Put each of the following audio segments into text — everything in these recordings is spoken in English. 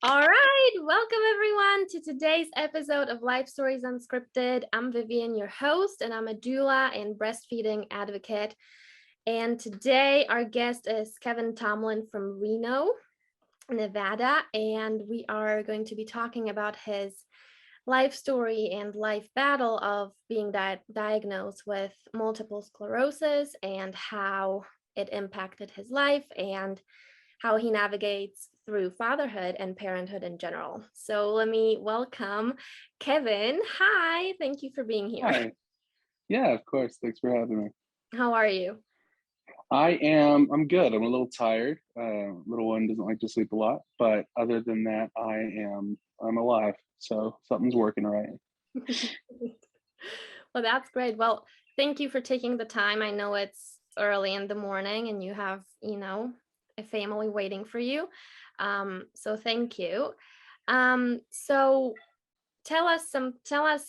All right, welcome everyone to today's episode of Life Stories Unscripted. I'm Vivian, your host, and I'm a doula and breastfeeding advocate. And today our guest is Kevin Tomlin from Reno, Nevada, and we are going to be talking about his life story and life battle of being diagnosed with multiple sclerosis and how it impacted his life and how he navigates through fatherhood and parenthood in general. So let me welcome Kevin. Hi, thank you for being here. Hi. Yeah, of course. Thanks for having me. How are you? I'm good. I'm a little tired. Little one doesn't like to sleep a lot, but other than that, I'm alive. So something's working right. Well, that's great. Well, thank you for taking the time. I know it's early in the morning and you have, a family waiting for you. So thank you. So tell us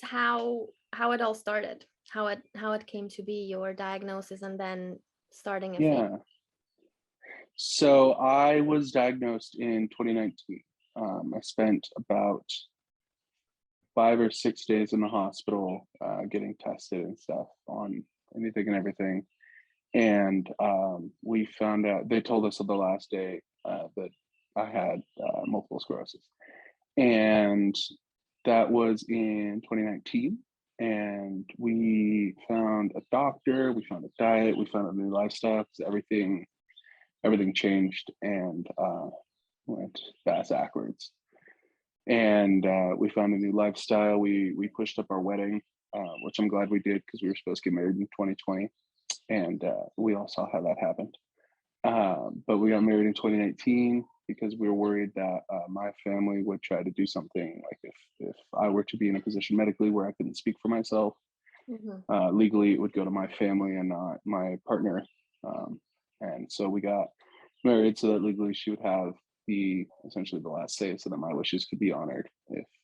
how it all started, how it came to be your diagnosis and then starting a family. Yeah. So I was diagnosed in 2019. I spent about 5 or 6 days in the hospital getting tested and stuff on anything and everything. And we found out, they told us on the last day that I had multiple sclerosis. And that was in 2019. And we found a doctor, we found a diet, we found a new lifestyle, because everything changed and went fast backwards. And we found a new lifestyle. We pushed up our wedding, which I'm glad we did because we were supposed to get married in 2020. And we all saw how that happened. But we got married in 2019 because we were worried that my family would try to do something, like if I were to be in a position medically where I couldn't speak for myself, legally it would go to my family and not my partner. And so we got married so that legally she would have essentially the last say, so that my wishes could be honored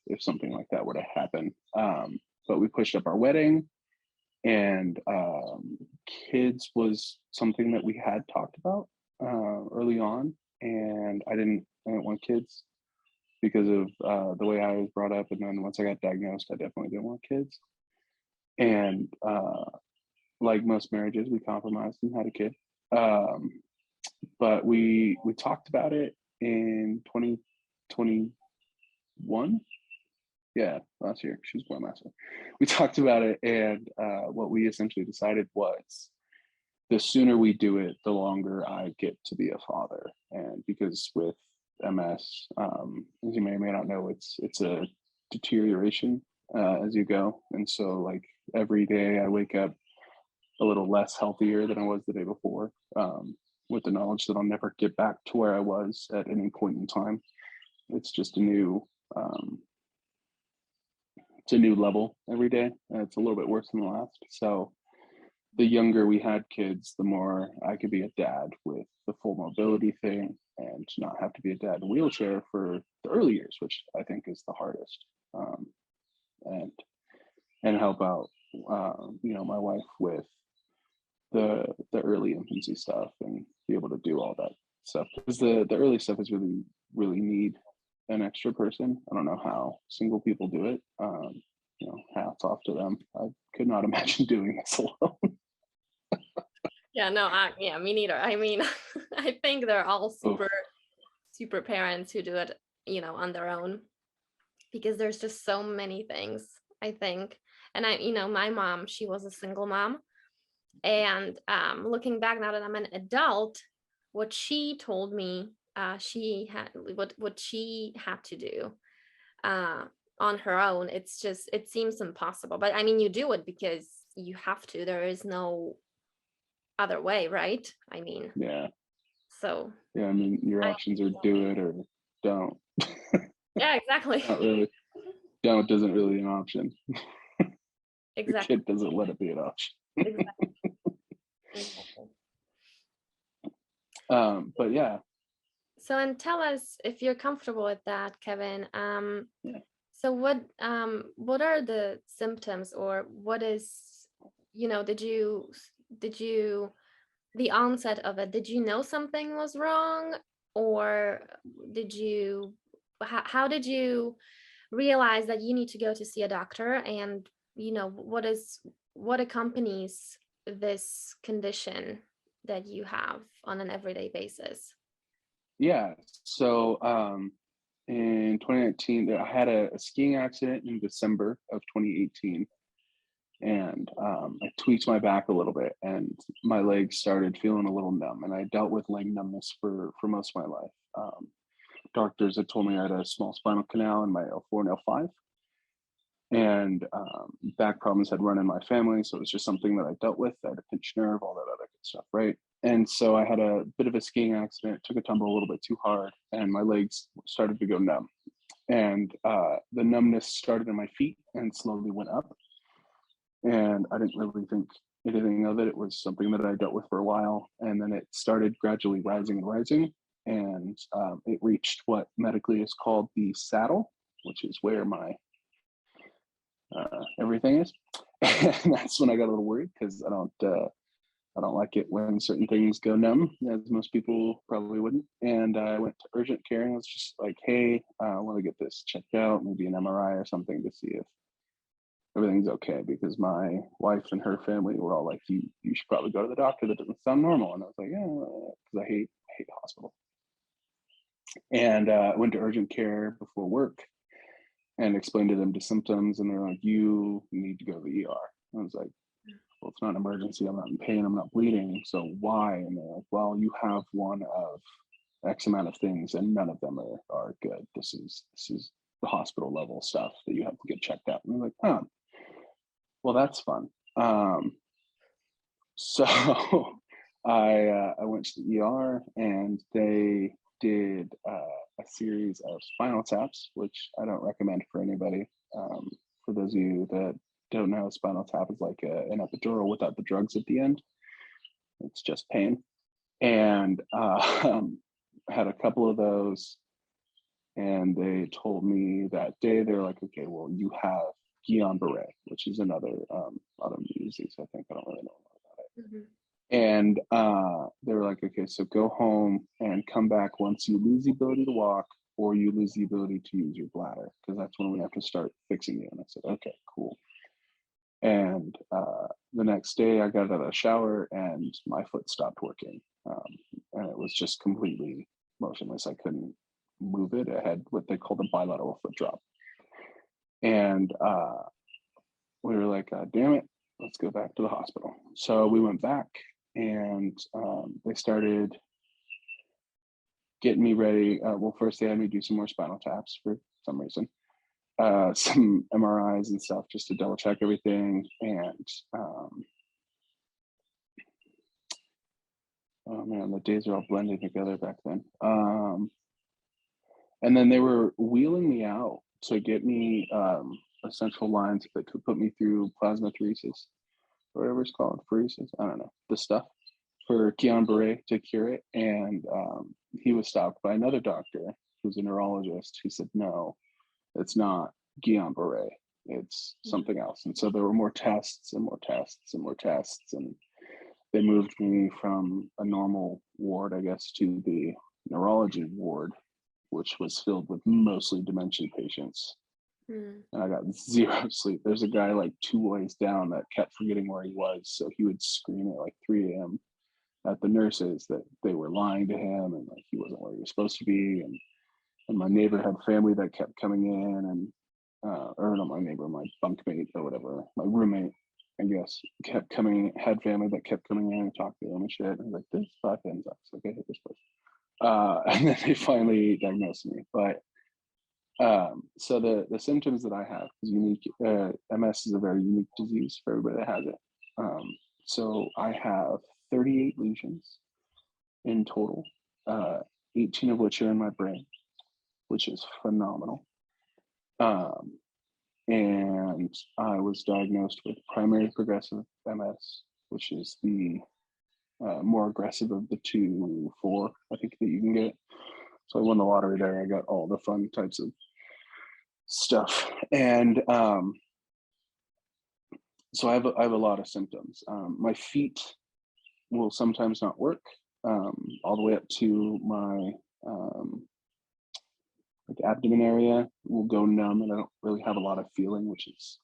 if something like that were to happen. But we pushed up our wedding, and kids was something that we had talked about early on, and I didn't want kids because of the way I was brought up. And then once I got diagnosed, I definitely didn't want kids. And like most marriages, we compromised and had a kid. But we talked about it in 2021. Yeah, last year. She was born last year. We talked about it, and what we essentially decided was the sooner we do it, the longer I get to be a father. And because with MS, as you may or may not know, it's a deterioration as you go. And so, like, every day I wake up a little less healthier than I was the day before, with the knowledge that I'll never get back to where I was at any point in time. It's just it's a new level every day. It's a little bit worse than the last. So the younger we had kids, the more I could be a dad with the full mobility thing and not have to be a dad in a wheelchair for the early years, which I think is the hardest. And help out, my wife with the early infancy stuff and be able to do all that stuff, because the early stuff is really need an extra person. I don't know how single people do it. Hats off to them. I could not imagine doing this alone. Yeah, me neither. I mean, I think they're all super parents who do it, on their own, because there's just so many things, I think. And my mom, she was a single mom. And looking back now that I'm an adult, what she told me, she had what she had to do on her own, it seems impossible. But I mean, you do it because you have to. There is no other way, right? I mean, Yeah. So Yeah, I mean, your options are do it or don't. Yeah, exactly. Not really. Don't isn't really an option. Exactly. The kid doesn't let it be an option. Exactly. But yeah. So, and tell us if you're comfortable with that, Kevin. Yeah. So what are the symptoms, or what is, did you the onset of it, did you know something was wrong, or did you how did you realize that you need to go to see a doctor, and what accompanies this condition that you have on an everyday basis? Yeah. So in 2019, I had a skiing accident in December of 2018, and I tweaked my back a little bit, and my legs started feeling a little numb. And I dealt with leg numbness for most of my life. Doctors had told me I had a small spinal canal in my L4 and L5, and back problems had run in my family, so it was just something that I dealt with. I had a pinched nerve, all that other good stuff, right? And so I had a bit of a skiing accident, took a tumble a little bit too hard, and my legs started to go numb. And the numbness started in my feet and slowly went up. And I didn't really think anything of it. It was something that I dealt with for a while, and then it started gradually rising and rising, and it reached what medically is called the saddle, which is where my everything is. And that's when I got a little worried, because I don't like it when certain things go numb, as most people probably wouldn't. And I went to urgent care and was just like, hey, I want to get this checked out, maybe an MRI or something, to see if everything's okay, because my wife and her family were all like, you should probably go to the doctor. That doesn't sound normal. And I was like, yeah, because I hate the hospital. And I went to urgent care before work and explained to them the symptoms, and they're like, you need to go to the ER. I was like, well, it's not an emergency. I'm not in pain. I'm not bleeding. So why? And they're like, well, you have one of X amount of things, and none of them are good. This is the hospital level stuff that you have to get checked out. And I'm like, oh, well, that's fun. So I went to the ER, and they did a series of spinal taps, which I don't recommend for anybody. For those of you that don't know, spinal tap is like an epidural without the drugs at the end. It's just pain. And had a couple of those, and they told me that day, they're like, okay, well, you have Guillain-Barré, which is another autoimmune disease. I think I don't really know about it. Mm-hmm. And they were like, okay, so go home and come back once you lose the ability to walk, or you lose the ability to use your bladder, because that's when we have to start fixing you. And I said, okay, cool. And the next day I got out of the shower and my foot stopped working. And it was just completely motionless. I couldn't move it. It had what they call the bilateral foot drop. And we were like, damn it, let's go back to the hospital. So we went back, and they started getting me ready. Well, first they had me do some more spinal taps for some reason, some MRIs and stuff, just to double check everything. And oh man, the days are all blending together back then. And then they were wheeling me out to get me essential lines that could put me through plasmapheresis, or whatever it's called, pheresis, I don't know, the stuff for Guillain-Barré to cure it. And he was stopped by another doctor who's a neurologist, who said, no, it's not Guillain-Barré, it's something else. And so there were more tests and more tests and more tests, and they moved me from a normal ward, I guess, to the neurology ward, which was filled with mostly dementia patients. And I got zero sleep. There's a guy like 2 ways down that kept forgetting where he was, so he would scream at like 3 a.m. at the nurses that they were lying to him, and like he wasn't where he was supposed to be. And my neighbor had family that kept coming in, and or not my neighbor, my bunkmate or whatever, my roommate, I guess, had family that kept coming in and talked to him and shit. And I was like, this fucking sucks. Like, I hate this place. And then they finally diagnosed me. But so the symptoms that I have is unique. MS is a very unique disease for everybody that has it. So I have 38 lesions in total, 18 of which are in my brain, which is phenomenal. And I was diagnosed with primary progressive MS, which is the more aggressive of the 4, I think, that you can get. So I won the lottery there. I got all the fun types of stuff. And so I have a lot of symptoms. My feet will sometimes not work, all the way up to my abdomen area will go numb, and I don't really have a lot of feeling, which is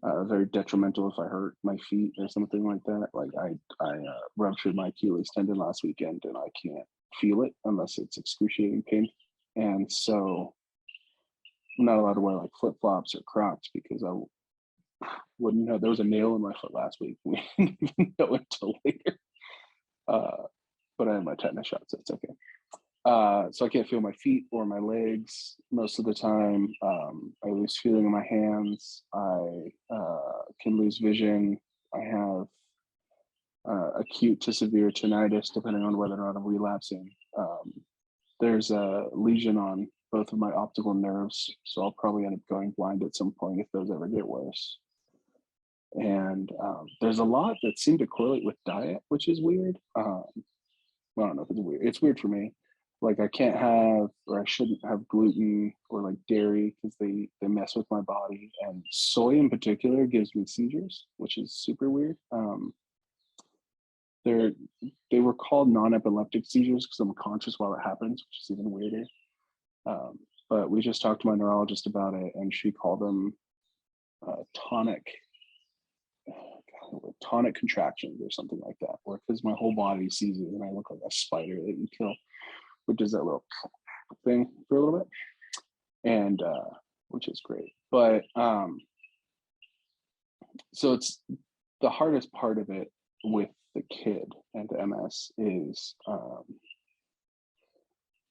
very detrimental if I hurt my feet or something like that. Like I ruptured my Achilles tendon last weekend, and I can't feel it unless it's excruciating pain. And so I'm not allowed to wear like flip flops or Crocs because I wouldn't know there was a nail in my foot last week. We didn't even know until later. But I had my tetanus shot, so it's okay. So I can't feel my feet or my legs most of the time. I lose feeling in my hands. I can lose vision. I have acute to severe tinnitus, depending on whether or not I'm relapsing. There's a lesion on both of my optical nerves, so I'll probably end up going blind at some point if those ever get worse. And there's a lot that seem to correlate with diet, which is weird. I don't know if it's weird. It's weird for me. Like I can't have, or I shouldn't have gluten or like dairy because they mess with my body. And soy in particular gives me seizures, which is super weird. They were called non-epileptic seizures because I'm conscious while it happens, which is even weirder. But we just talked to my neurologist about it, and she called them tonic contractions or something like that, or because my whole body seizes and I look like a spider that you kill, which is that little thing for a little bit, and which is great. But so it's the hardest part of it with the kid and MS is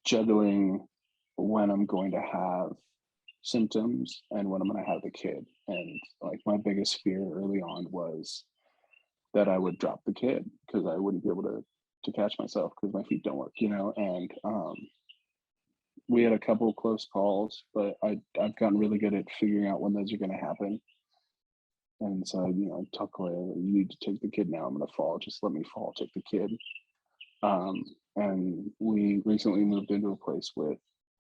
juggling when I'm going to have symptoms and when I'm going to have the kid. And like my biggest fear early on was that I would drop the kid because I wouldn't be able to catch myself because my feet don't work, and we had a couple of close calls, but I've gotten really good at figuring out when those are going to happen. And so, I talk away, you need to take the kid now. I'm going to fall. Just let me fall, take the kid. And we recently moved into a place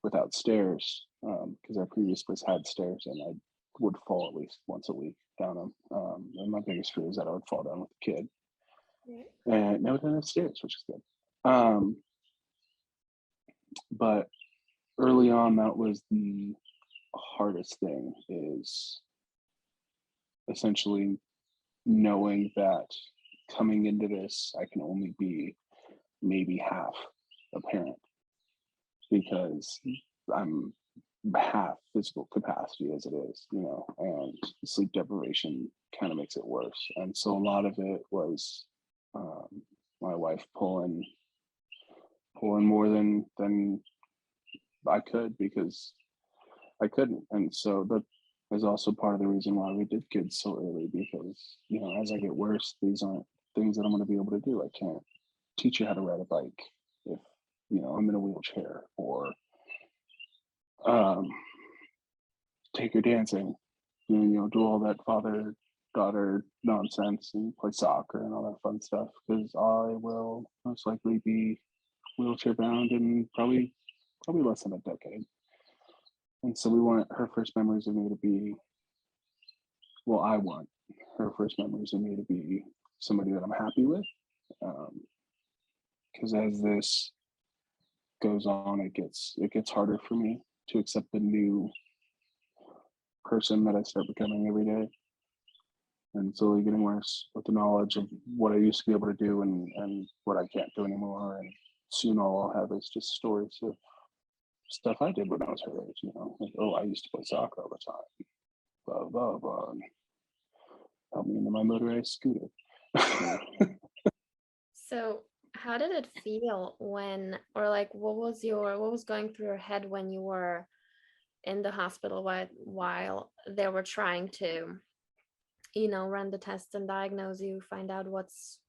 without stairs because our previous place had stairs, and I would fall at least once a week down them. And my biggest fear is that I would fall down with the kid. Yeah. And now we don't have stairs, which is good. But early on, that was the hardest thing, is essentially knowing that coming into this, I can only be maybe half a parent because I'm half physical capacity as it is, and sleep deprivation kind of makes it worse. And so a lot of it was my wife pulling more than I could because I couldn't. And so that is also part of the reason why we did kids so early, because, as I get worse, these aren't things that I'm going to be able to do. I can't teach you how to ride a bike if, I'm in a wheelchair, or take her dancing, do all that father-daughter nonsense and play soccer and all that fun stuff, because I will most likely be wheelchair bound in probably less than a decade. And so we want her first memories of me to be, well, I want her first memories of me to be somebody that I'm happy with. Because as this goes on, it gets harder for me to accept the new person that I start becoming every day, and slowly getting worse with the knowledge of what I used to be able to do and what I can't do anymore. And soon all I'll have is just stories of stuff I did when I was her age, like, oh, I used to play soccer all the time, blah, blah, blah, and help me into my motorized scooter. So how did it feel when, or like, what was going through your head when you were in the hospital while they were trying to, run the tests and diagnose you, find out what's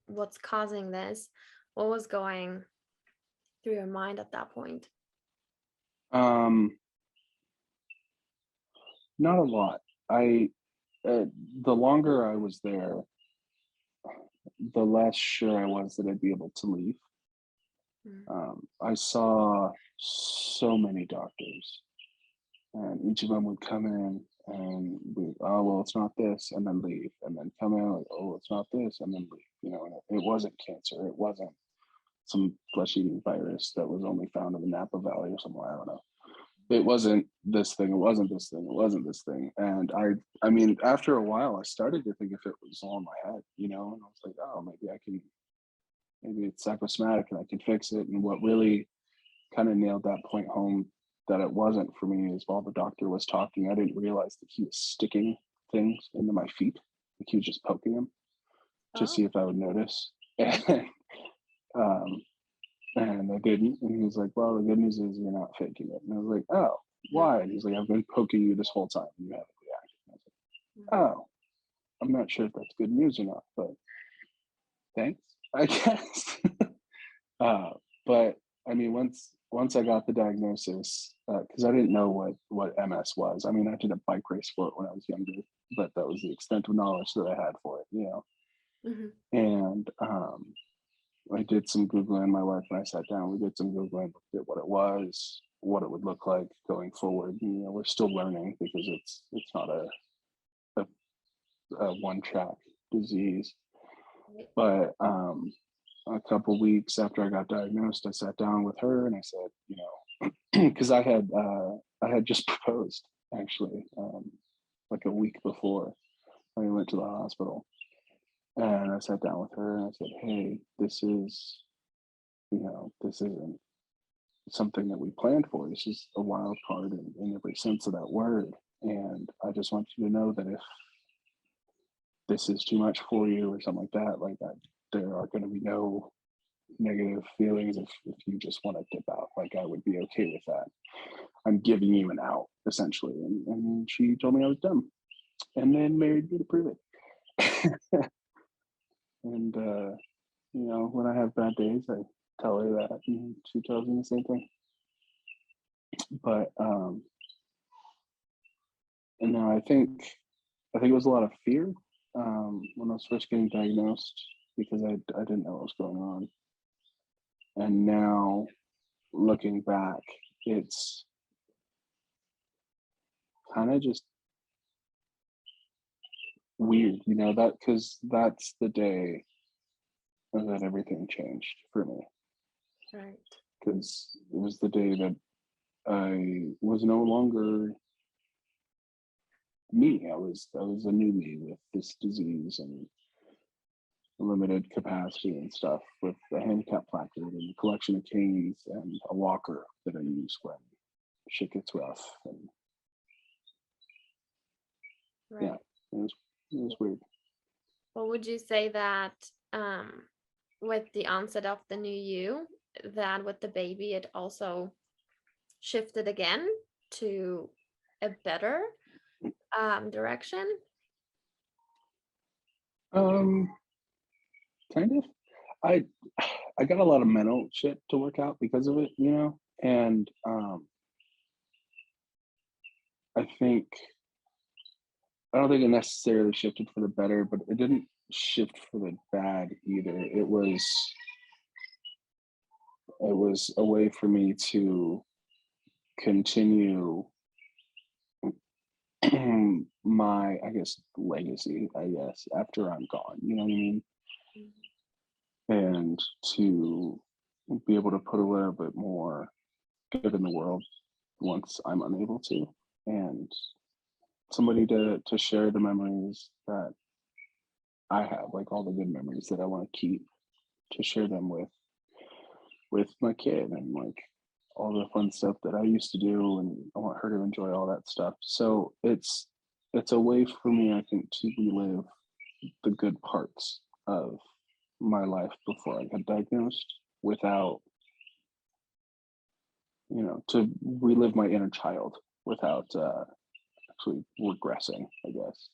causing this? What was going through your mind at that point? Not a lot. The longer I was there, the less sure I was that I'd be able to leave. I saw so many doctors, and each of them would come in and be, oh, well, it's not this, and then leave, and then come in like, oh, it's not this, and then leave. And it wasn't cancer. It wasn't some flesh-eating virus that was only found in the Napa Valley or somewhere. I don't know. it wasn't this thing, it wasn't this thing, it wasn't this thing. And I mean, after a while, I started to think if it was all in my head, and I was like, oh, maybe it's psychosomatic and I can fix it. And what really kind of nailed that point home that it wasn't for me is while the doctor was talking, I didn't realize that he was sticking things into my feet. Like he was just poking them to see if I would notice. And I didn't. And he was like, well, the good news is you're not faking it. And I was like, oh, why? And he's like, I've been poking you this whole time and you haven't reacted. And I was like, oh, I'm not sure if that's good news or not, but thanks, I guess. But I mean, once I got the diagnosis, because I didn't know what MS was. I mean, I did a bike race for it when I was younger, but that was the extent of knowledge that I had for it, And I did some Googling. My wife and I sat down. We did some Googling, looked at what it was, what it would look like going forward. We're still learning because it's not a one-track disease. But a couple weeks after I got diagnosed, I sat down with her and I said, because I had just proposed actually, like a week before I went to the hospital. And I sat down with her and I said, hey, this isn't something that we planned for. This is a wild card in every sense of that word. And I just want you to know that if this is too much for you or something like that, there are going to be no negative feelings if you just want to dip out. Like, I would be okay with that. I'm giving you an out, essentially. And she told me I was dumb and then married me to prove it. And, when I have bad days, I tell her that, and she tells me the same thing. But, and now I think it was a lot of fear when I was first getting diagnosed, because I didn't know what was going on. And now, looking back, it's kind of just weird, that because that's the day that everything changed for me. Right. Because it was the day that I was no longer me. I was a new me with this disease and limited capacity and stuff, with a handicap placard and a collection of canes and a walker that I use when shit gets rough. And yeah, it was weird. Well, would you say that with the onset of the new you, that with the baby, it also shifted again to a better direction? Kind of. I got a lot of mental shit to work out because of it, and I don't think it necessarily shifted for the better, but it didn't shift for the bad either. It was a way for me to continue my, I guess, legacy, after I'm gone, you know what I mean? And to be able to put a little bit more good in the world once I'm unable to, and somebody to share the memories that I have, like all the good memories that I want to keep, to share them with my kid, and like all the fun stuff that I used to do, and I want her to enjoy all that stuff. So it's a way for me, I think, to relive the good parts of my life before I got diagnosed, without, to relive my inner child without actually regressing, I guess.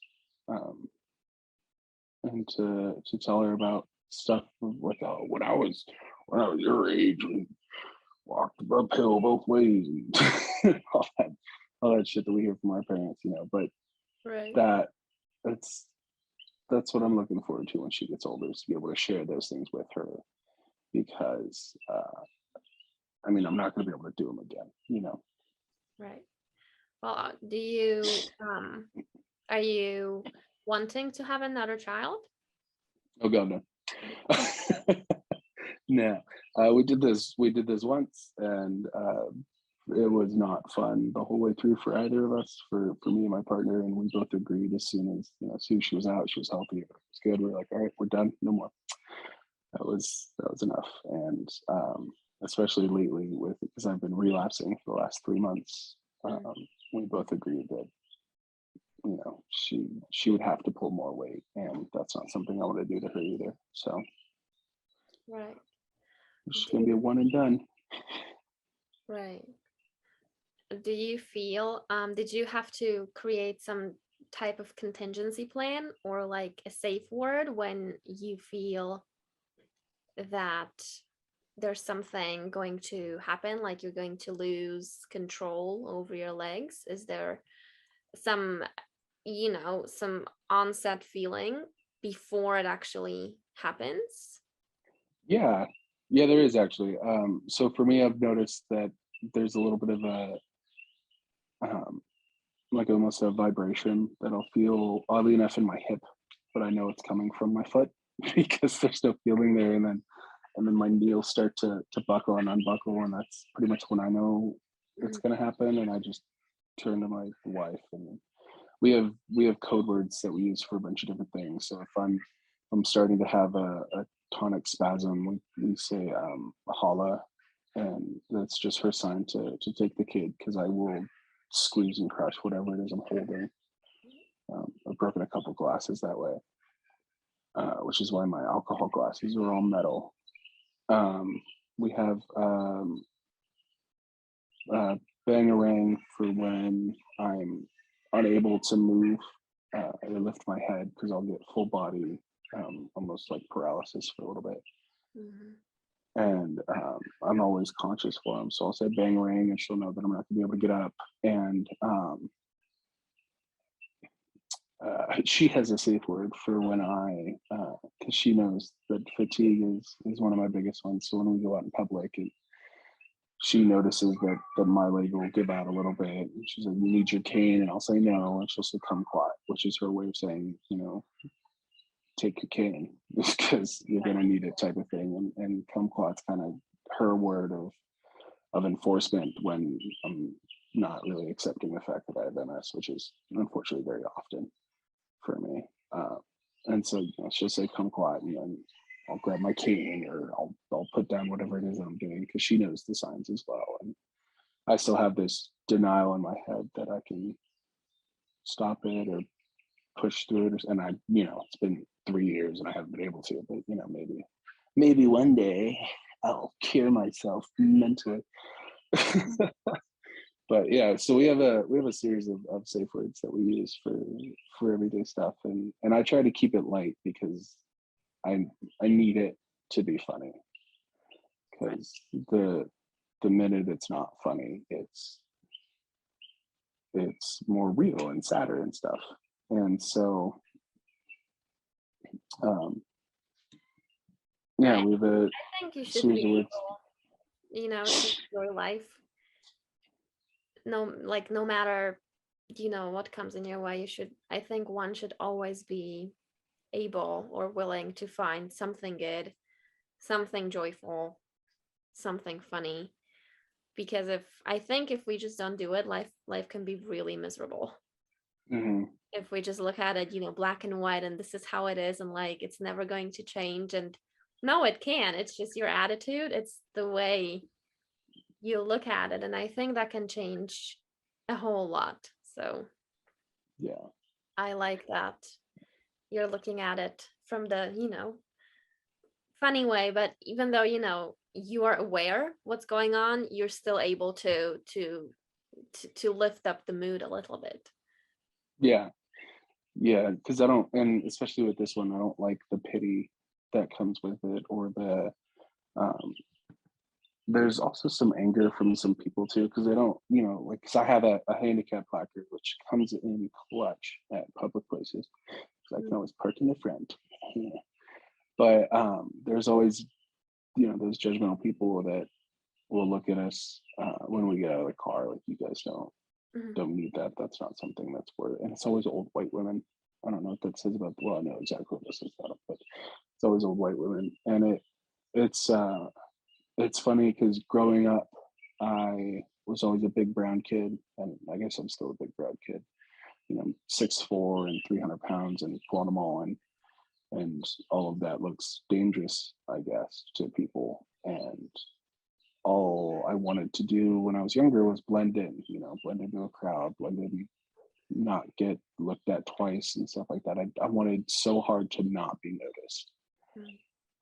And to tell her about stuff like, when I was your age and walked uphill both ways, and all that shit that we hear from our parents, But Right. that's what I'm looking forward to when she gets older, is to be able to share those things with her, because I'm not going to be able to do them again, Right. Well, are you wanting to have another child? Oh God, no. No. We did this once, and it was not fun the whole way through for either of us, for me and my partner, and we both agreed as soon as, as soon as she was out, she was healthy, it was good. We are like, all right, we're done, no more. That was enough. And especially lately, with because I've been relapsing for the last 3 months, we both agreed that she would have to pull more weight, and that's not something I want to do to her either. So Right. it's gonna be a one and done. Right. Do you feel, did you have to create some type of contingency plan or like a safe word when you feel that there's something going to happen, like you're going to lose control over your legs? Is there some, some onset feeling before it actually happens? Yeah, there is actually. So for me, I've noticed that there's a little bit of a like almost a vibration that I'll feel, oddly enough, in my hip, but I know it's coming from my foot because there's no feeling there, and then my knee will start to buckle and unbuckle, and that's pretty much when I know it's going to happen. And I just turn to my wife, and we have code words that we use for a bunch of different things. So if I'm starting to have a tonic spasm, we say holla, and that's just her sign to take the kid, because I will squeeze and crush whatever it is I'm holding. I've broken a couple glasses that way, which is why my alcohol glasses are all metal. We have bangarang for when I'm unable to move or lift my head, because I'll get full body, almost like paralysis for a little bit. And I'm always conscious for him, so I'll say bangarang, and she'll know that I'm not gonna be able to get up. And she has a safe word for when because she knows that fatigue is one of my biggest ones. So when we go out in public, and she notices that my leg will give out a little bit, and she's like, "You need your cane," and I'll say no, and she'll say kumquat, which is her way of saying, take your cane, because you're gonna need it, type of thing. And kumquat's kind of her word of enforcement when I'm not really accepting the fact that I have MS, which is unfortunately very often for me. And so she'll say kumquat, and then I'll grab my cane, or I'll put down whatever it is I'm doing, because she knows the signs as well. And I still have this denial in my head that I can stop it or push through it, and it's been 3 years and I haven't been able to, but maybe one day I'll cure myself mentally. But yeah, so we have a series of safe words that we use for everyday stuff, and I try to keep it light, because I need it to be funny, because the minute it's not funny, it's more real and sadder and stuff. And so yeah, we have a I think you should series be of able, to your life, no matter, what comes in your way. I think one should always be able or willing to find something good, something joyful, something funny. Because if we just don't do it, life can be really miserable. If we just look at it, black and white, and this is how it is, and like it's never going to change. And no, it can. It's just your attitude. It's the way you look at it. And I think that can change a whole lot. So yeah. I like that you're looking at it from the, funny way. But even though, you are aware what's going on, you're still able to lift up the mood a little bit. Yeah, because I don't, and especially with this one, I don't like the pity that comes with it, or the there's also some anger from some people too, because they don't, like, because I have a handicap placard which comes in clutch at public places, because I can always park in the front. Yeah. But there's always, those judgmental people that will look at us when we get out of the car, like, you guys don't need that. That's not something that's worth it. And it's always old white women. I don't know what that says about, well, I know exactly what this is about, but it's always old white women. And it's funny, because growing up, I was always a big brown kid, and I guess I'm still a big brown kid. 6'4" and 300 pounds and Guatemala, and all of that looks dangerous, I guess, to people. And all I wanted to do when I was younger was blend in, blend into a crowd, blend in, not get looked at twice and stuff like that. I wanted so hard to not be noticed.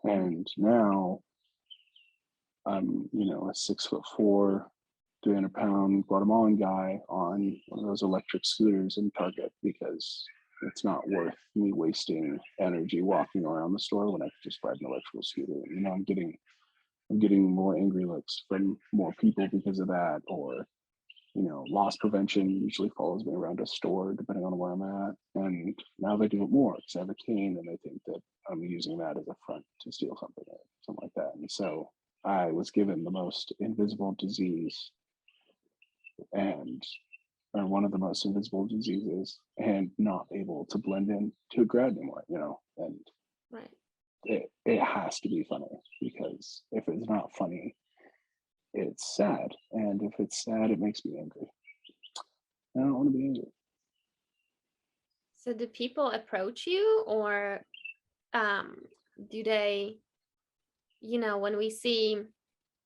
And now I'm, a 6'4", 300-pound Guatemalan guy on one of those electric scooters in Target, because it's not worth me wasting energy walking around the store when I could just ride an electrical scooter. I'm getting more angry looks from more people because of that, or loss prevention usually follows me around a store depending on where I'm at, and now they do it more because I have a cane and they think that I'm using that as a front to steal something or something like that. And so I was given the most invisible disease, and or one of the most invisible diseases, and not able to blend in to a crowd anymore, and Right. it has to be funny, because if it's not funny, it's sad, and if it's sad, it makes me angry. I don't want to be angry. So do people approach you, or do they, when we see,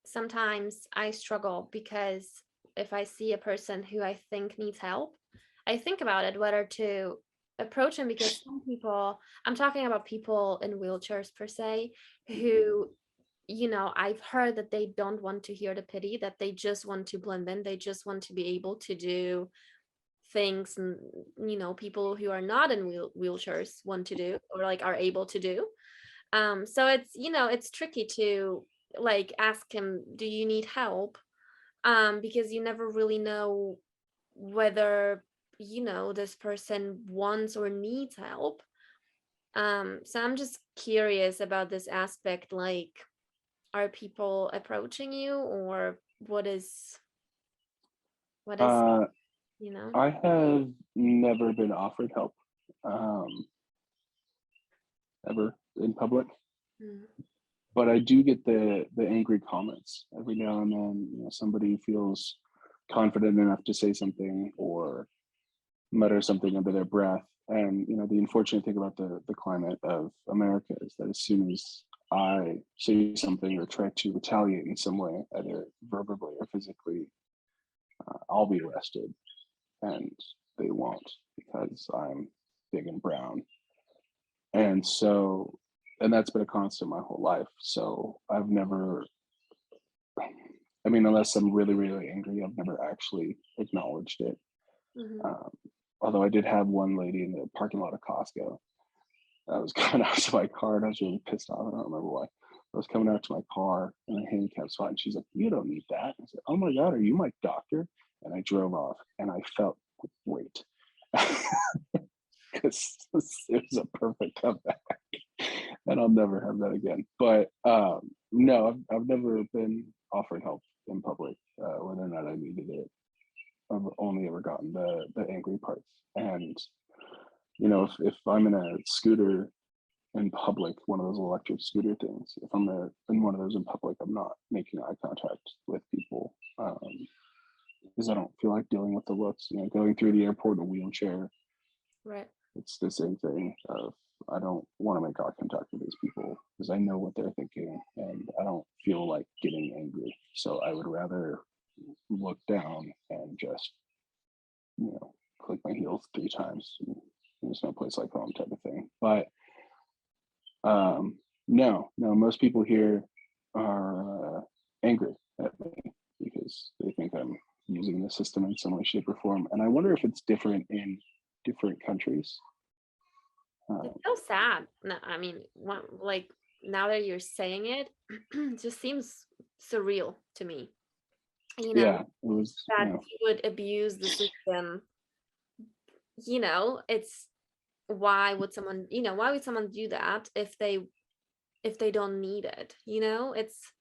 sometimes I struggle because if I see a person who I think needs help, I think about it whether to approach him, because some people, I'm talking about people in wheelchairs per se, who, I've heard that they don't want to hear the pity, that they just want to blend in, they just want to be able to do things, and people who are not in wheelchairs want to do, or like are able to do. So it's, it's tricky to like ask him, do you need help? Because you never really know whether this person wants or needs help. So I'm just curious about this aspect, like, are people approaching you, or what is Uh, you know I have never been offered help, ever in public, Mm. but I do get the angry comments every now and then. Somebody feels confident enough to say something or mutter something under their breath. And the unfortunate thing about the climate of America is that as soon as I say something or try to retaliate in some way, either verbally or physically, I'll be arrested, and they won't, because I'm big and brown. And so, and that's been a constant my whole life. So I've never, unless I'm really, really angry, I've never actually acknowledged it. Mhm. Although I did have one lady in the parking lot of Costco. I was coming out to my car and I was really pissed off. I don't remember why. I was coming out to my car in a handicap spot, and she's like, "You don't need that." I said, "Oh my God, are you my doctor?" And I drove off, and I felt great. Because it was a perfect comeback. And I'll never have that again. But no, I've never been offered help in public, whether or not I needed it. I've only ever gotten the angry parts. And if I'm in a scooter in public, one of those electric scooter things, if I'm in one of those in public, I'm not making eye contact with people, because I don't feel like dealing with the looks. Going through the airport in a wheelchair, Right. it's the same thing of, I don't want to make eye contact with these people because I know what they're thinking, and I don't feel like getting angry. So I would rather look down and just, click my heels 3 times. There's no place like home type of thing. But no, most people here are angry at me because they think I'm using the system in some way, shape, or form. And I wonder if it's different in different countries. It's so sad. No, I mean, like, now that you're saying it, it just seems surreal to me. Yeah, it was. That you would abuse the system. It's, why would someone do that if they don't need it? It's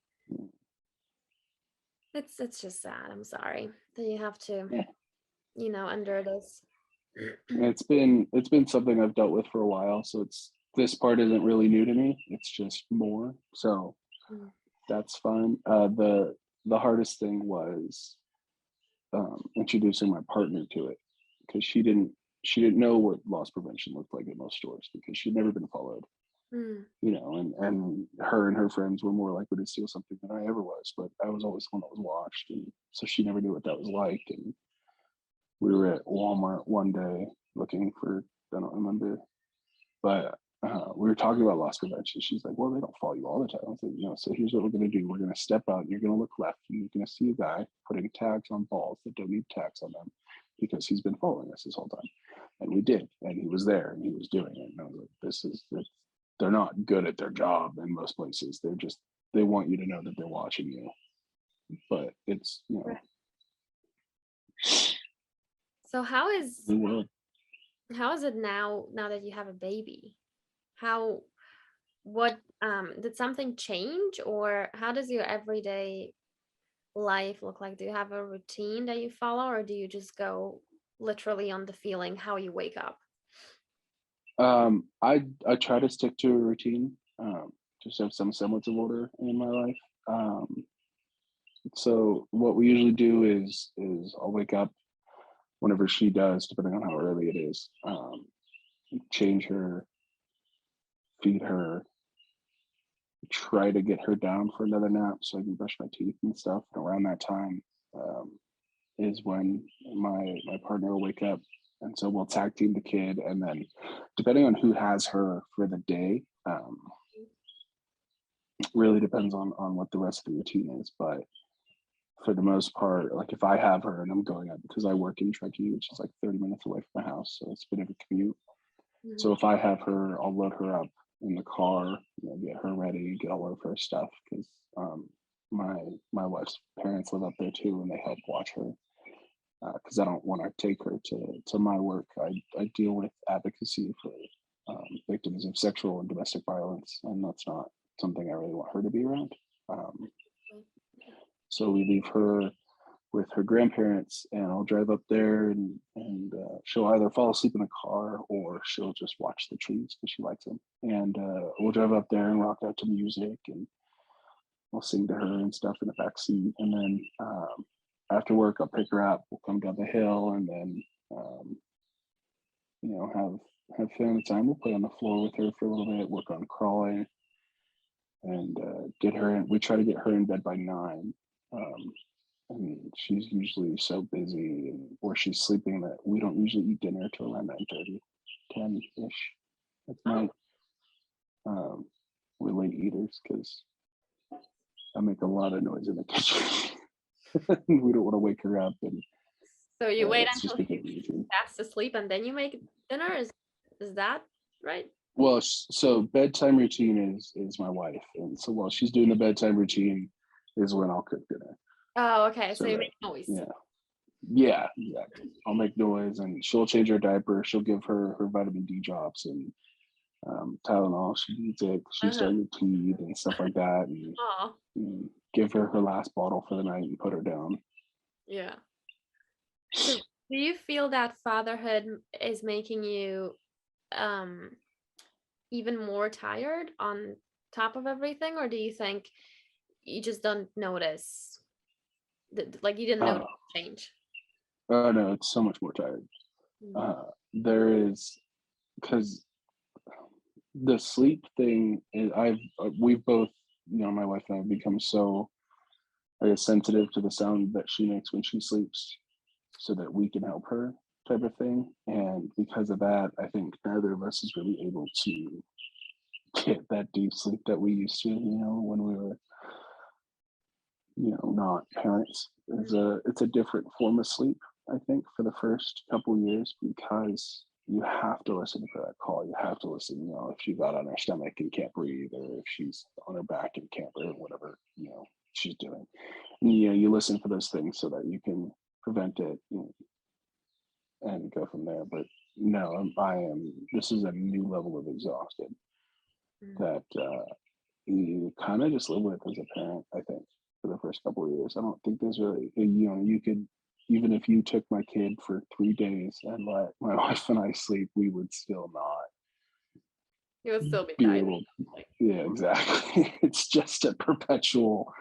just sad. I'm sorry that you have to, Yeah. endure this. It's been something I've dealt with for a while, so this part isn't really new to me. It's just more, so Mm. that's fine. The hardest thing was introducing my partner to it, because she didn't know what loss prevention looked like at most stores, because she'd never been followed. Mm. And her and her friends were more likely to steal something than I ever was, but I was always the one that was watched, and so she never knew what that was like. And we were at Walmart one day looking for, I don't remember, but we were talking about loss prevention. She's like, well, they don't follow you all the time. I was like, so here's what we're going to do. We're going to step out, and you're going to look left, and you're going to see a guy putting tags on balls that don't need tags on them, because he's been following us this whole time. And we did, and he was there, and he was doing it. And I was like, they're not good at their job in most places. They want you to know that they're watching you. But it's, Right. So how is it now that you have a baby? What did something change, or how does your everyday life look like? Do you have a routine that you follow, or do you just go literally on the feeling how you wake up? I try to stick to a routine, just have some semblance of order in my life. So what we usually do is I'll wake up whenever she does, depending on how early it is. Change her, feed her, try to get her down for another nap so I can brush my teeth and stuff. And around that time is when my partner will wake up, and so we'll tag team the kid, and then depending on who has her for the day, really depends on what the rest of the routine is. But for the most part, like if I have her and I'm going up, because I work in Truckee, which is like 30 minutes away from my house, so it's a bit of a commute. Mhm. So if I have her, I'll load her up in the car, get her ready, get all of her stuff, because my wife's parents live up there too, and they help watch her, because I don't want to take her to my work. I deal with advocacy for victims of sexual and domestic violence, and that's not something I really want her to be around. So we leave her with her grandparents, and I'll drive up there, and she'll either fall asleep in the car, or she'll just watch the trees because she likes them. And we'll drive up there and rock out to music, and I'll sing to her and stuff in the back seat. And then after work, I'll pick her up. We'll come down the hill, and then have family time. We'll play on the floor with her for a little bit, work on crawling, and get her in. We try to get her in bed by 9. And she's usually so busy, or she's sleeping, that we don't usually eat dinner till around 9:30, 10-ish at night. We're late eaters because I make a lot of noise in the kitchen. We don't want to wake her up. And so you wait until she's fast asleep and then you make dinner? Is that right? Well, so bedtime routine is my wife, and so while she's doing the bedtime routine is when I'll cook dinner. Oh, okay. So you make noise. Yeah, exactly. I'll make noise, and she'll change her diaper. She'll give her vitamin D drops and Tylenol. She needs it. She's starting to teeth and stuff like that, and give her her last bottle for the night and put her down. Yeah. So do you feel that fatherhood is making you even more tired on top of everything, or do you think you just don't notice that, like you didn't notice the change? Oh no, it's so much more tired. There is, because the sleep thing is, we've both, my wife and I have become so, I guess, sensitive to the sound that she makes when she sleeps, so that we can help her, type of thing. And because of that, I think neither of us is really able to get that deep sleep that we used to, when we were, not parents. It's a different form of sleep, I think, for the first couple of years, because you have to listen for that call. You have to listen, if she got on her stomach and can't breathe, or if she's on her back and can't breathe, whatever, she's doing. And, you listen for those things so that you can prevent it, and go from there. But no, this is a new level of exhausted that you kind of just live with as a parent, I think, for the first couple of years. I don't think there's really, you could, even if you took my kid for 3 days and let my wife and I sleep, we would still not. You would still be tired. Yeah, exactly. It's just a perpetual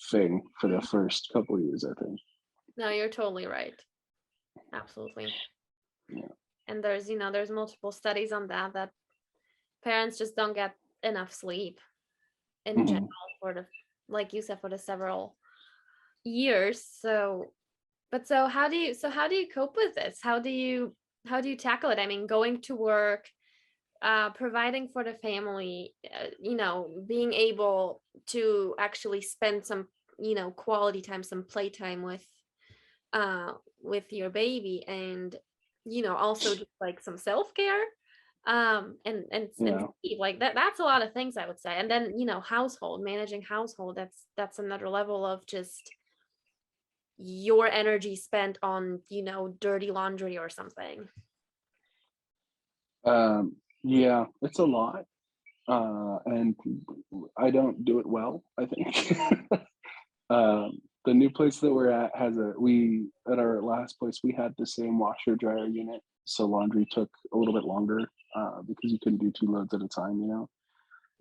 thing for the first couple of years, I think. No, you're totally right. Absolutely. Yeah. And there's multiple studies on that parents just don't get enough sleep in general Mhm. for the, like you said, for the several years. So how do you cope with this? How do you tackle it? I mean, going to work, providing for the family, being able to actually spend some, quality time, some playtime uh with your baby, and also just like some self-care, and Yeah. sleep. Like that's a lot of things, I would say. And then managing household, that's another level of just your energy spent on dirty laundry or something. Yeah, it's a lot. And I don't do it well, I think. The new place that we're at at our last place, we had the same washer dryer unit. So laundry took a little bit longer because you couldn't do two loads at a time,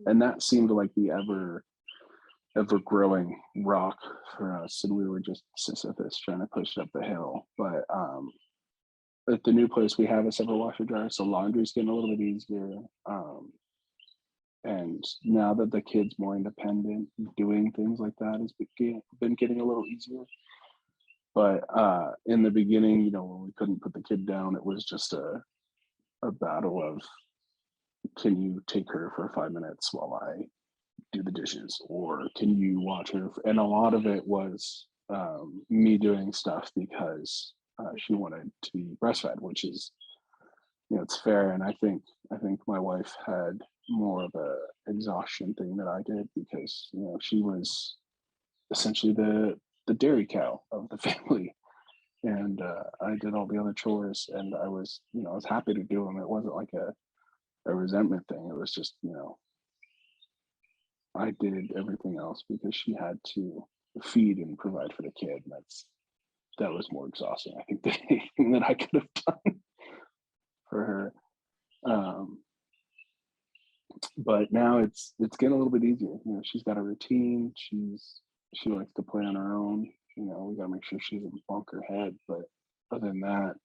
and that seemed like the ever growing rock for us. And we were just Sisyphus trying to push it up the hill. But at the new place, we have a separate washer dryer. So laundry's getting a little bit easier. And now that the kid's more independent, doing things like that has been getting a little easier. But in the beginning, when we couldn't put the kid down, it was just a battle of, can you take her for 5 minutes while I do the dishes, or can you watch her? And a lot of it was me doing stuff because she wanted to be breastfed, which is, it's fair. And I think my wife had more of a exhaustion thing that I did because she was essentially the dairy cow of the family, and I did all the other chores, and I was happy to do them. It wasn't like a resentment thing. It was just I did everything else because she had to feed and provide for the kid. And that was more exhausting, I think, than anything that I could have done for her. Um, but now it's getting a little bit easier. She's got a routine. She likes to play on her own. We got to make sure she doesn't bonk her head. But other than that,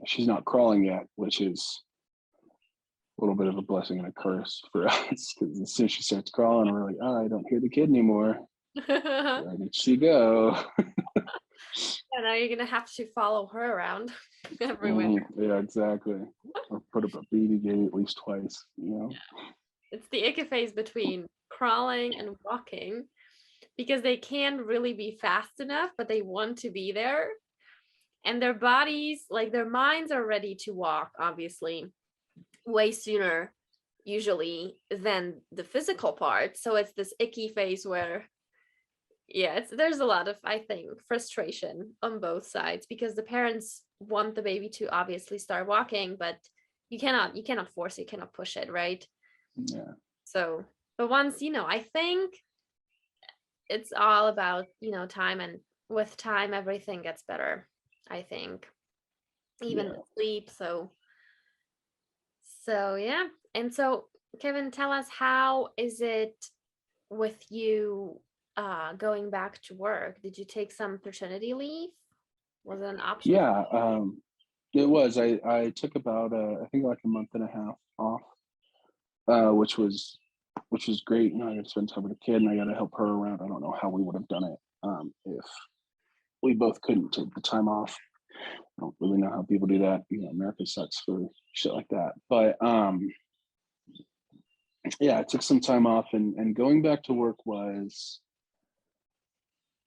she's not crawling yet, which is a little bit of a blessing and a curse for us, because as soon as she starts crawling, we're like, oh, I don't hear the kid anymore. And Where did she go? now you're gonna have to follow her around everywhere. Yeah, exactly. Or put up a BB gate at least twice. It's the icky phase between crawling and walking, because they can really be fast enough, but they want to be there. And their bodies, like their minds, are ready to walk, obviously, way sooner, usually, than the physical part. So it's this icky phase where, yeah, there's a lot of, I think, frustration on both sides, because the parents want the baby to obviously start walking, but you cannot force it, you cannot push it, right? Yeah. So, but once, I think it's all about, time, and with time everything gets better, I think, even Yeah. the sleep. So yeah. And so, Kevin, tell us, how is it with you going back to work? Did you take some paternity leave? Was it an option? Yeah. It was. I took about I think like a month and a half off, which was great. I got to spend time with the kid, and I got to help her around. I don't know how we would have done it if we both couldn't take the time off. I don't really know how people do that. America sucks for shit like that. But yeah, I took some time off, and going back to work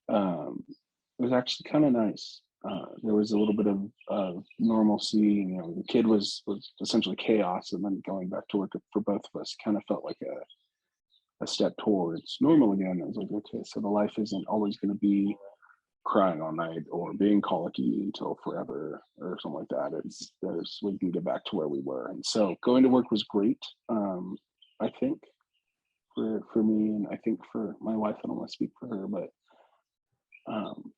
um, it was actually kind of nice. There was a little bit of normalcy. The kid was essentially chaos, and then going back to work for both of us kind of felt like a step towards normal again. I was like, okay, so the life isn't always going to be crying all night or being colicky until forever or something like that. We can get back to where we were, and so going to work was great. I think for me, and I think for my wife. I don't want to speak for her, but um,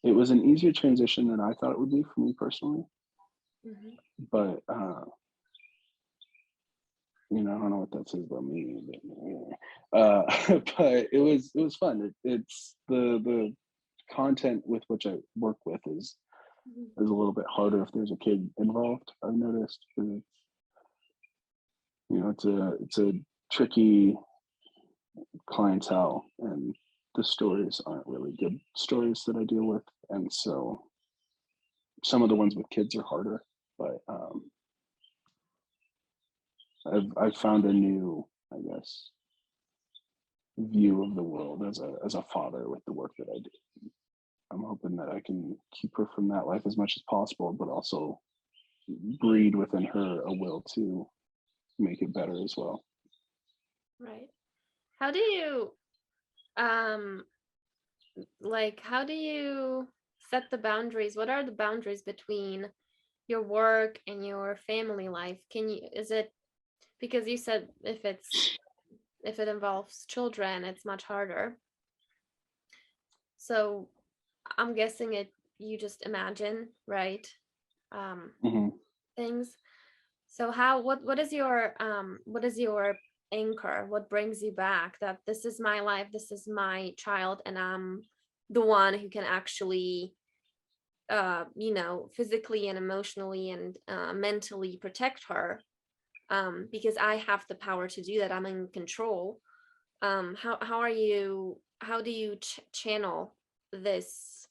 it was an easier transition than I thought it would be for me personally. Mhm. But I don't know what that says about me. But, but it was fun. It's the content with which I work with is Mhm. a little bit harder if there's a kid involved. I've noticed, because it's a tricky clientele, and the stories aren't really good stories that I deal with, and so some of the ones with kids are harder. But I've found a new, I guess, view of the world as a father with the work that I do. I'm hoping that I can keep her from that life as much as possible, but also breed within her a will to make it better as well. Right. How do you um how do you set the boundaries? What are the boundaries between your work and your family life? Is it, because you said if it involves children, it's much harder. So I'm guessing you just imagine, right? Um, Hmm. things. So what is your anchor? What brings you back that this is my life, this is my child, and I'm the one who can actually physically and emotionally and mentally protect her, because I have the power to do that. I'm in control. How do you channel this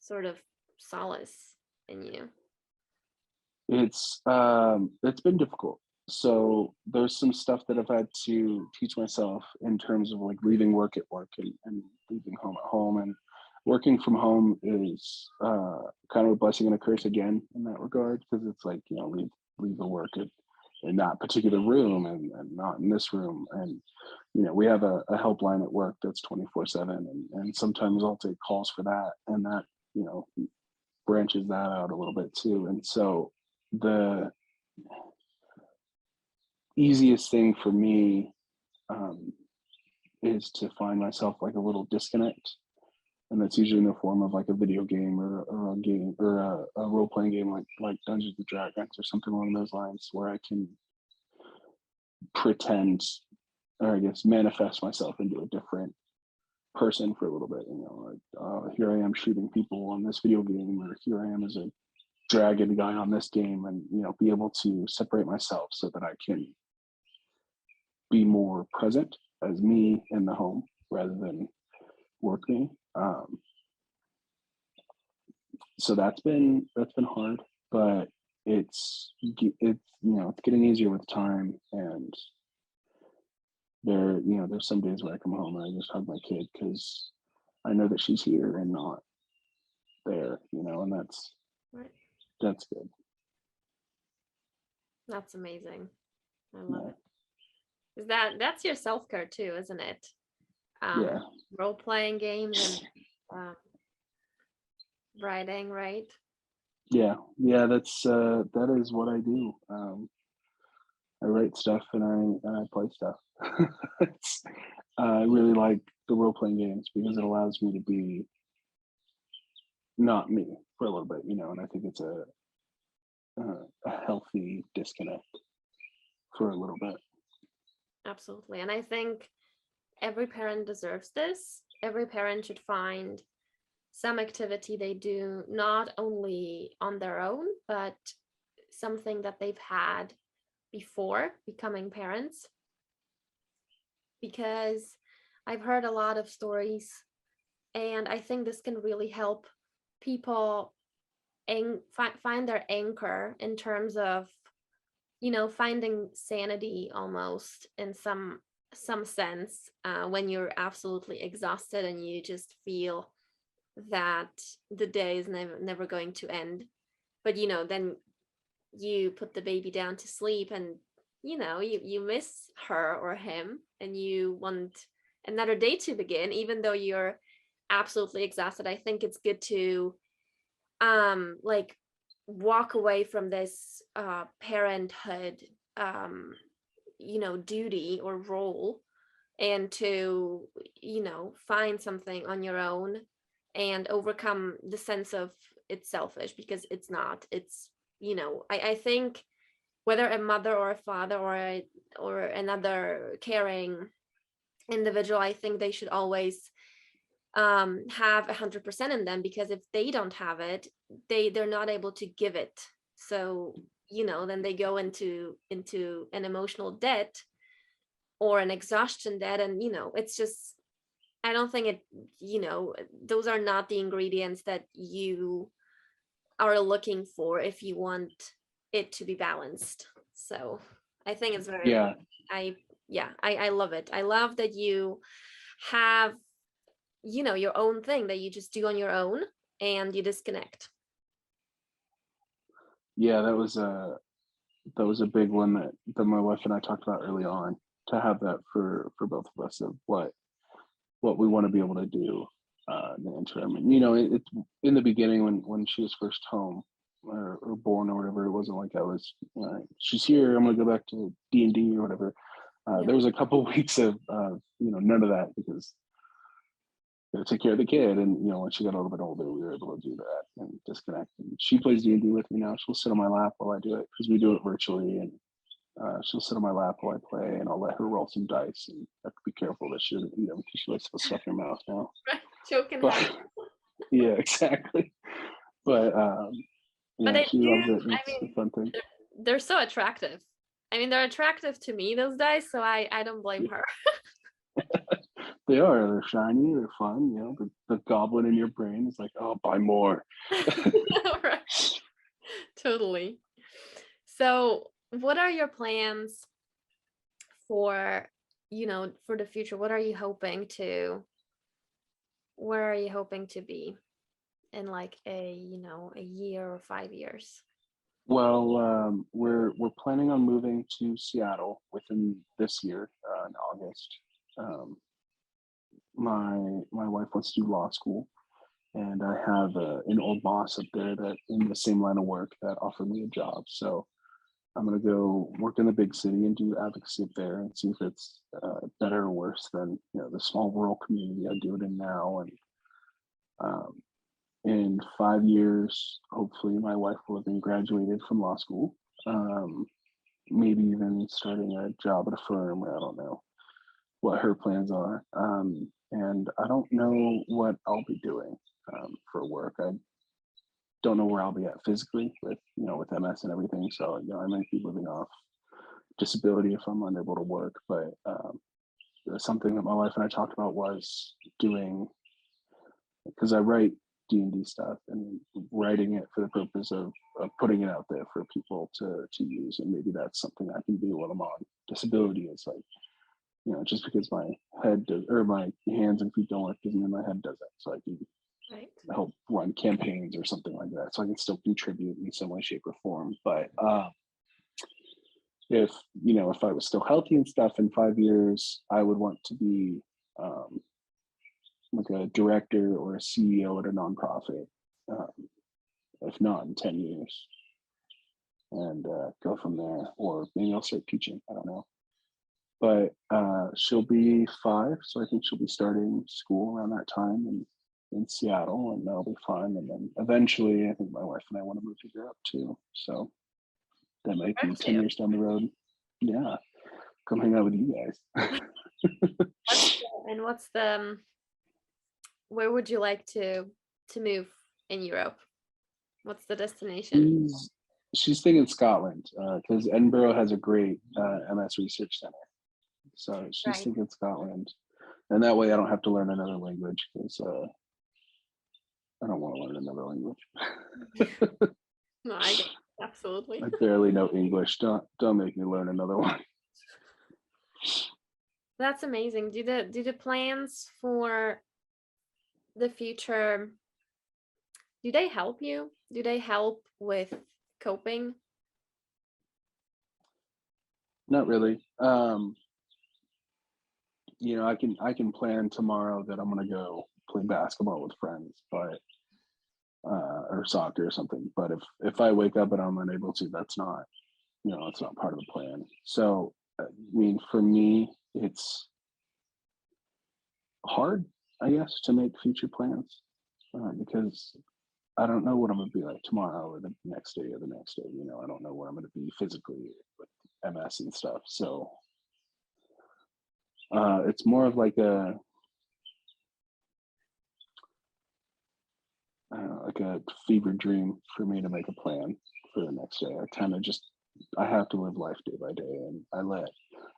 sort of solace in you? It's been difficult. So there's some stuff that I've had to teach myself in terms of like leaving work at work, and leaving home at home, and working from home is kind of a blessing and a curse again in that regard, because it's like, leave the work in that particular room, and not in this room. And we have a helpline at work that's 24/7, and sometimes I'll take calls for that, and that you know branches that out a little bit too. And so the easiest thing for me, um, is to find myself like a little disconnect, and that's usually in the form of like a video game, or a game, or a role playing game, like Dungeons and Dragons or something along those lines, where I can pretend, or I guess manifest myself into a different person for a little bit. Like, here I am shooting people on this video game, or here I am as a dragon guy on this game, and be able to separate myself so that I can be more present as me in the home rather than work me. So that's been hard, but it's getting easier with time. And there's some days where I come home and I just hug my kid, because I know that she's here and not there, and Right. that's good. That's amazing. I love Yeah, it. Is that's your self-care too, isn't it? yeah, Role-playing games and uh, writing, right? yeah. That is what I do. I write stuff, and I play stuff. It's, I really like the role playing games because it allows me to be not me for a little bit, and I think it's a healthy disconnect for a little bit. Absolutely. And I think every parent deserves this. Every parent should find some activity they do not only on their own, but something that they've had before becoming parents. Because I've heard a lot of stories, and I think this can really help people find their anchor in terms of finding sanity almost in some sense, when you're absolutely exhausted and you just feel that the day is never going to end. But then you put the baby down to sleep, and you miss her or him, and you want another day to begin, even though you're absolutely exhausted. I think it's good to like walk away from this parenthood duty or role, and to find something on your own and overcome the sense of it's selfish, because it's not. It's I think whether a mother or a father or another caring individual, I think they should always have 100% in them, because if they don't have it, they're not able to give it. So, then they go into an emotional debt or an exhaustion debt. And, it's just, I don't think those are not the ingredients that you are looking for if you want it to be balanced. So I think it's very Yeah. I love it. I love that you have, your own thing that you just do on your own and you disconnect. Yeah, that was a big one that my wife and I talked about early on, to have that for both of us, of what we want to be able to do in the interim. And it in the beginning, when she was first home, or born or whatever, it wasn't like I was, she's here, I'm gonna go back to D&D or whatever. Yeah. There was a couple of weeks of none of that, because take care of the kid. And when she got a little bit older, we were able to do that and disconnect. And she plays D&D with me now. She'll sit on my lap while I do it, because we do it virtually. And she'll sit on my lap while I play, and I'll let her roll some dice. And I have to be careful that she doesn't, because she likes to put stuff in her mouth now. Right. Choking. But yeah, exactly. But But she loves it. It's a fun thing. They're so attractive. I mean, they're attractive to me, those dice, so I don't blame her. They are. They're shiny. They're fun. The goblin in your brain is like, oh, buy more. Right. Totally. So, what are your plans for, for the future? Where are you hoping to be in like a year or 5 years? Well, we're planning on moving to Seattle within this year, in August. My wife wants to do law school, and I have an old boss up there that in the same line of work that offered me a job. So I'm gonna go work in the big city and do advocacy up there, and see if it's better or worse than the small rural community I do it in now. And in 5 years, hopefully, my wife will have been graduated from law school. Maybe even starting a job at a firm, or I don't know what her plans are. And I don't know what I'll be doing for work. I don't know where I'll be at physically with MS and everything. So I might be living off disability if I'm unable to work. But something that my wife and I talked about was doing, because I write D&D stuff, and writing it for the purpose of putting it out there for people to use. And maybe that's something I can do while I'm on disability. It's like, just because my head does, or my hands and feet don't work, doesn't mean my head doesn't. So I can help run campaigns or something like that. So I can still contribute in some way, shape, or form. But if I was still healthy and stuff in 5 years, I would want to be like a director or a CEO at a nonprofit, if not in 10 years, and go from there. Or maybe I'll start teaching. I don't know. But she'll be 5, so I think she'll be starting school around that time in Seattle, and that'll be fun. And then eventually, I think my wife and I want to move to Europe too. So that might be 10 years down the road. Yeah, come hang out with you guys. Where would you like to move in Europe? What's the destination? She's thinking Scotland, because Edinburgh has a great MS research center. So she's thinking Scotland, and that way I don't have to learn another language, because I don't want to learn another language. No, I get it. Absolutely. I barely know English. Don't make me learn another one. That's amazing. Do the plans for the future, do they help you? Do they help with coping? Not really. I can plan tomorrow that I'm gonna go play basketball with friends, but or soccer or something. But if I wake up and I'm unable to, that's not it's not part of the plan. So I mean, for me, it's hard, I guess, to make future plans, because I don't know what I'm gonna be like tomorrow or the next day or the next day. I don't know where I'm gonna be physically with MS and stuff. So it's more of like like a fever dream for me to make a plan for the next day. I have to live life day by day, and I let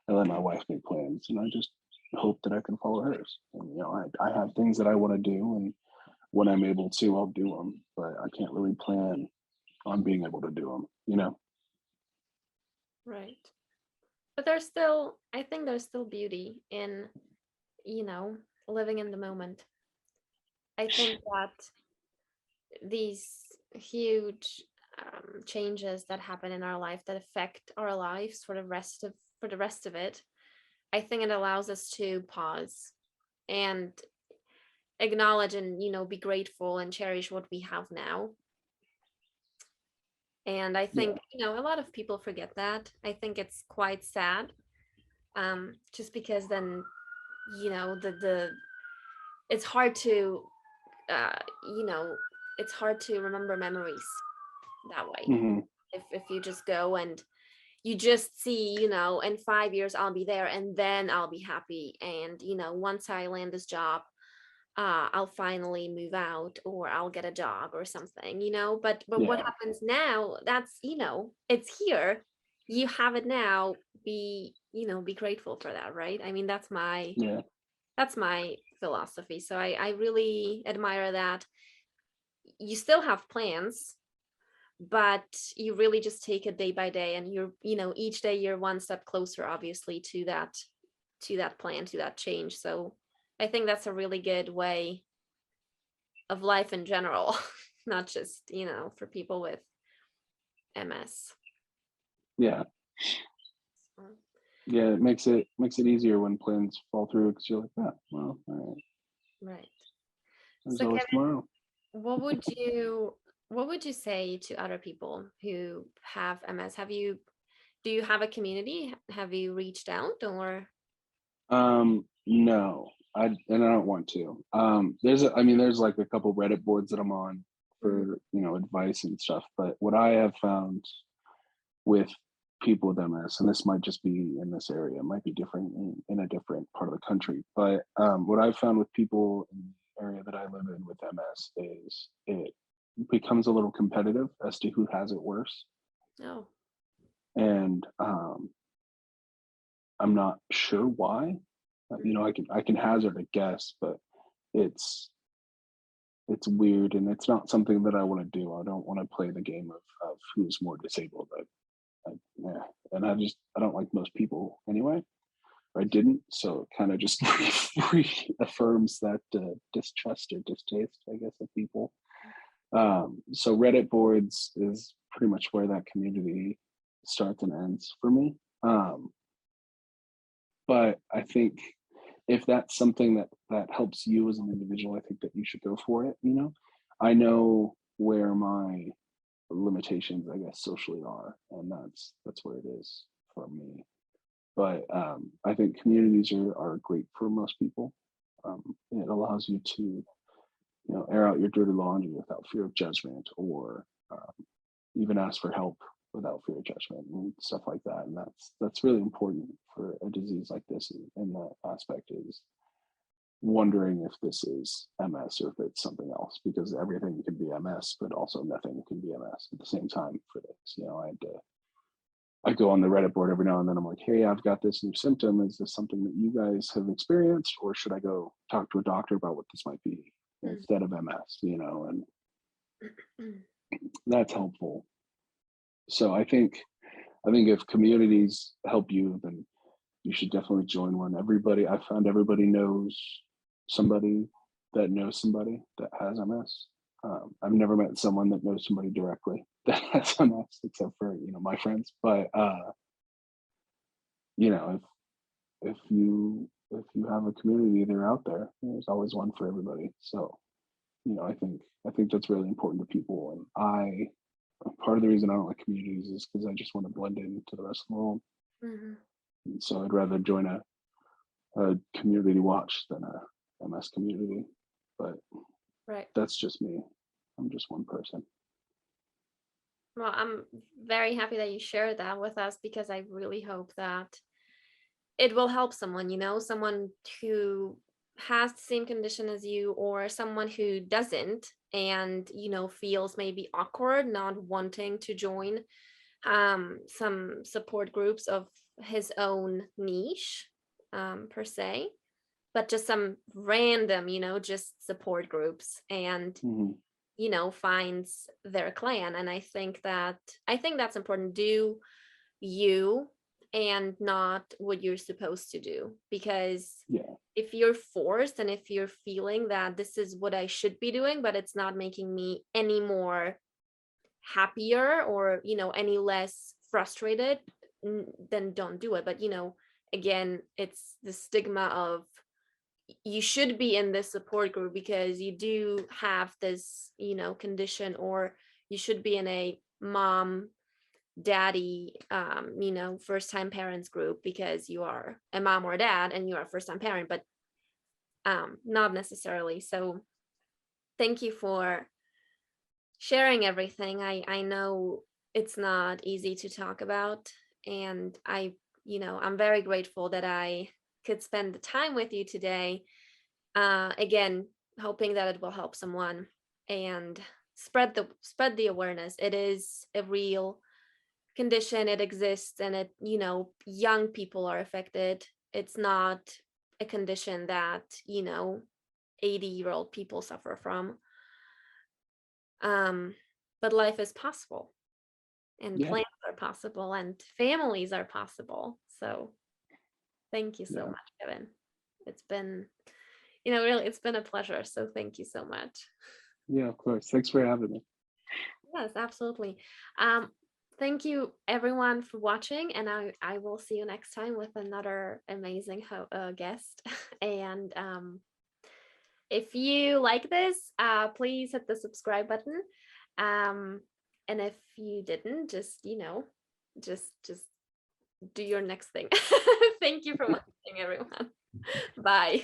my wife make plans, and I just hope that I can follow hers. And I have things that I want to do, and when I'm able to, I'll do them. But I can't really plan on being able to do them. Right. But I think there's still beauty in, living in the moment. I think that these huge changes that happen in our life that affect our lives for the rest of it, I think it allows us to pause and acknowledge and be grateful and cherish what we have now. And I Yeah. think a lot of people forget that. I think it's quite sad, just because then the it's hard to uh, you know it's hard to remember memories that way. Hmm. If you just go and you just see, in 5 years I'll be there and then I'll be happy. And, once I land this job, I'll finally move out or I'll get a job or something, but what Yeah. happens now, that's, it's here. You have it now. Be grateful for that, right? I mean, Yeah. that's my philosophy. So I really admire that you still have plans, but you really just take it day by day, and you're each day you're one step closer, obviously, to that plan, to that change. So I think that's a really good way of life in general, not just for people with MS. Yeah. So, Yeah. It makes it easier when plans fall through because you're like, well, all right. right. There's So always Kevin, tomorrow. what would you say to other people who have MS? Do you have a community? Have you reached out, or No, and I don't want to. There's like a couple Reddit boards that I'm on Mhm. for advice and stuff. But what I have found with people with MS, and this might just be in this area, it might be different in a different part of the country. But what I've found with people in the area that I live in with MS is it becomes a little competitive as to who has it worse, Oh, and I'm not sure why. I can hazard a guess, but it's it's weird, and it's not something that I want to do. I don't want to play the game of who's more disabled. Yeah, and I don't like most people anyway. Or I didn't, so it kind of just reaffirms that distrust or distaste, I guess, of people. So Reddit boards is pretty much where that community starts and ends for me. Um, but I think if that's something that helps you as an individual, I think that you should go for it. I know where my limitations, I guess, socially are, and that's where it is for me. But I think communities are great for most people. It allows you to air out your dirty laundry without fear of judgment, or even ask for help without fear of judgment and stuff like that. And that's really important for a disease like this. In that aspect is wondering if this is MS or if it's something else, because everything can be MS, but also nothing can be MS at the same time for this. I go on the Reddit board every now and then. I'm like, hey, I've got this new symptom. Is this something that you guys have experienced, or should I go talk to a doctor about what this might be instead of MS? And that's helpful. So I think if communities help you, then you should definitely join one. I found everybody knows somebody that knows somebody that has MS. I've never met someone that knows somebody directly that has MS, except for my friends. But you know, if you have a community, they're out there. There's always one for everybody. So I think that's really important to people. And part of the reason I don't like communities is because I just want to blend into the rest of the world. Mhm. And so I'd rather join a community watch than a MS community. But Right. that's just me. I'm just one person. Well, I'm very happy that you shared that with us, because I really hope that it will help someone, someone who has the same condition as you, or someone who doesn't, and feels maybe awkward not wanting to join some support groups of his own niche, per se, but just some random, just support groups, and Hmm. finds their clan. And I think that's important. Do you, and not what you're supposed to do, because Yeah. if you're forced, and if you're feeling that this is what I should be doing, but it's not making me any more happier, or any less frustrated, then don't do it. But again, it's the stigma of, you should be in this support group because you do have this condition, or you should be in a mom daddy first time parents group because you are a mom or a dad and you are a first time parent. But not necessarily. So thank you for sharing everything. I know it's not easy to talk about, and I'm very grateful that I could spend the time with you today. Again, hoping that it will help someone, and spread the awareness. It is a real condition. It exists, and young people are affected. It's not a condition that 80-year-old people suffer from. um but life is possible, and Yeah. plans are possible, and families are possible. So thank you so Yeah. much, Kevin. It's been, really, it's been a pleasure. So thank you so much. Yeah, of course. Thanks for having me. Yes, absolutely. um Thank you everyone for watching, and I will see you next time with another amazing guest. And if you like this, please hit the subscribe button. Um, and if you didn't, just just do your next thing. Thank you for watching, everyone. Bye.